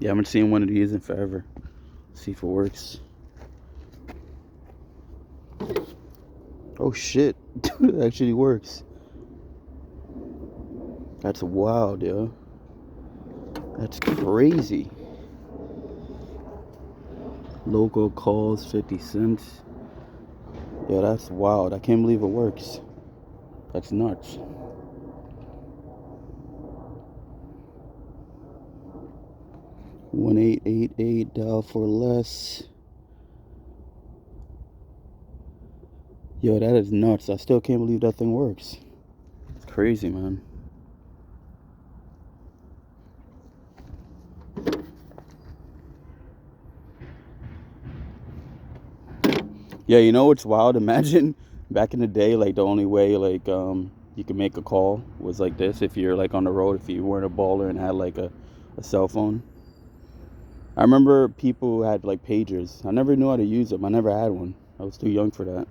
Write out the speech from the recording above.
Yeah, I haven't seen one of these in forever. See if it works. Oh shit. Dude, it actually works. That's wild, yo. That's crazy. Local calls 50 cents. Yeah, that's wild. I can't believe it works. That's nuts. 1888 dial for less. Yo, that is nuts. I still can't believe that thing works. It's crazy, man. Yeah, you know what's wild? Imagine back in the day, like the only way like you could make a call was like this. If you're like on the road, if you weren't a baller and had like a cell phone. I remember people who had like pagers. I never knew how to use them. I never had one. I was too young for that.